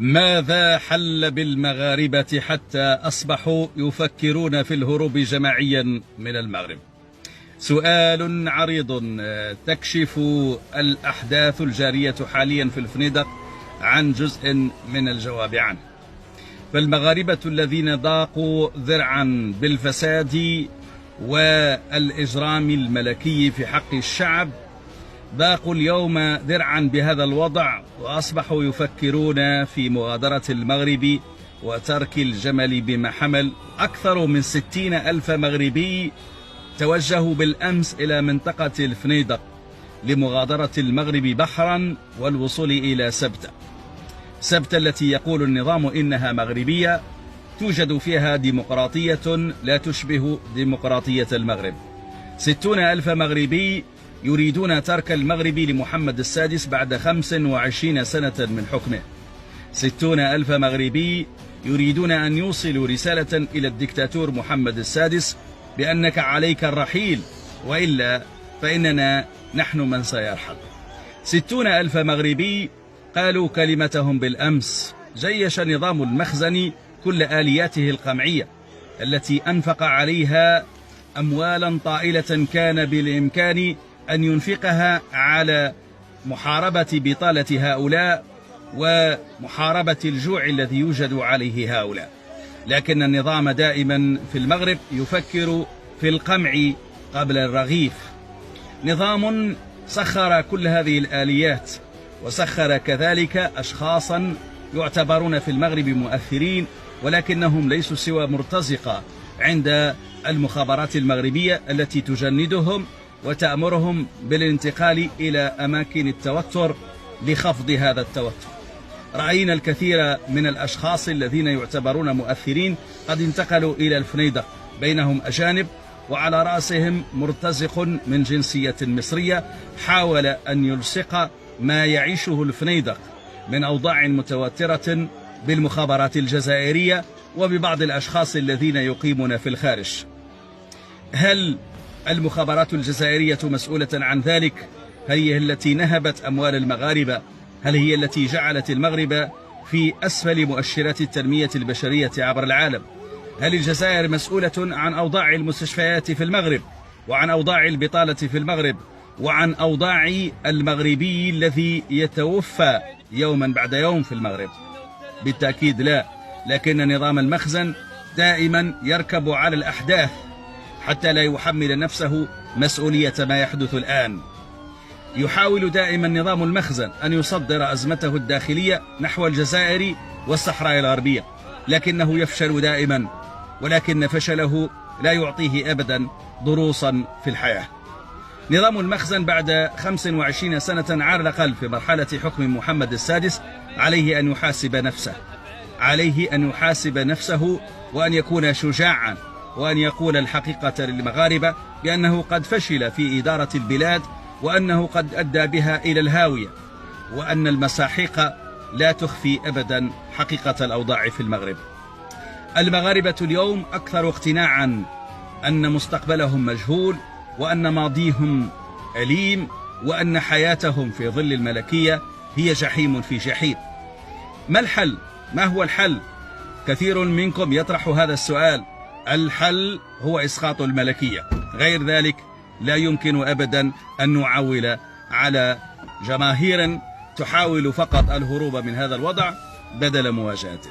ماذا حل بالمغاربة حتى أصبحوا يفكرون في الهروب جماعيا من المغرب؟ سؤال عريض تكشف الأحداث الجارية حاليا في الفنيدق عن جزء من الجواب عنه. فالمغاربة الذين ضاقوا ذرعا بالفساد والإجرام الملكي في حق الشعب ضاقوا اليوم ذرعا بهذا الوضع، وأصبحوا يفكرون في مغادرة المغرب وترك الجمل بما حمل. أكثر من 60,000 مغربي توجهوا بالأمس إلى منطقة الفنيدق لمغادرة المغرب بحرا والوصول إلى سبتة التي يقول النظام إنها مغربية توجد فيها ديمقراطية لا تشبه ديمقراطية المغرب. 60,000 مغربي يريدون ترك المغرب لمحمد السادس بعد 25 سنة من حكمه. 60,000 مغربي يريدون أن يوصلوا رسالة إلى الدكتاتور محمد السادس بأنك عليك الرحيل، وإلا فإننا نحن من سيرحل. 60,000 مغربي قالوا كلمتهم بالأمس. جيش نظام المخزن كل آلياته القمعية التي أنفق عليها أموالا طائلة كان بالإمكان أن ينفقها على محاربة بطالة هؤلاء ومحاربة الجوع الذي يوجد عليه هؤلاء، لكن النظام دائما في المغرب يفكر في القمع قبل الرغيف. نظام سخر كل هذه الآليات وسخر كذلك أشخاصا يعتبرون في المغرب مؤثرين، ولكنهم ليسوا سوى مرتزقة عند المخابرات المغربية التي تجندهم وتأمرهم بالانتقال إلى أماكن التوتر لخفض هذا التوتر. رأينا الكثير من الأشخاص الذين يعتبرون مؤثرين قد انتقلوا إلى الفنيدق، بينهم أجانب وعلى رأسهم مرتزق من جنسية مصرية حاول أن يلصق ما يعيشه الفنيدق من أوضاع متوترة بالمخابرات الجزائرية وببعض الأشخاص الذين يقيمون في الخارج. هل المخابرات الجزائرية مسؤولة عن ذلك؟ هل هي التي نهبت أموال المغاربة؟ هل هي التي جعلت المغرب في أسفل مؤشرات التنمية البشرية عبر العالم؟ هل الجزائر مسؤولة عن أوضاع المستشفيات في المغرب وعن أوضاع البطالة في المغرب وعن أوضاع المغربي الذي يتوفى يوما بعد يوم في المغرب؟ بالتأكيد لا، لكن نظام المخزن دائما يركب على الأحداث حتى لا يحمل نفسه مسؤولية ما يحدث الآن. يحاول دائما نظام المخزن أن يصدر أزمته الداخلية نحو الجزائر والصحراء الغربية، لكنه يفشل دائما، ولكن فشله لا يعطيه أبدا دروسا في الحياة. نظام المخزن بعد 25 سنة على الأقل في مرحلة حكم محمد السادس عليه أن يحاسب نفسه، عليه أن يحاسب نفسه وأن يكون شجاعا وأن يقول الحقيقة للمغاربة بأنه قد فشل في إدارة البلاد، وأنه قد أدى بها إلى الهاوية، وأن المساحيق لا تخفي أبدا حقيقة الأوضاع في المغرب. المغاربة اليوم أكثر اقتناعا أن مستقبلهم مجهول، وأن ماضيهم أليم، وأن حياتهم في ظل الملكية هي جحيم في جحيم. ما الحل؟ ما هو الحل؟ كثير منكم يطرح هذا السؤال. الحل هو إسقاط الملكية، غير ذلك لا يمكن أبدا أن نعول على جماهير تحاول فقط الهروب من هذا الوضع بدل مواجهته.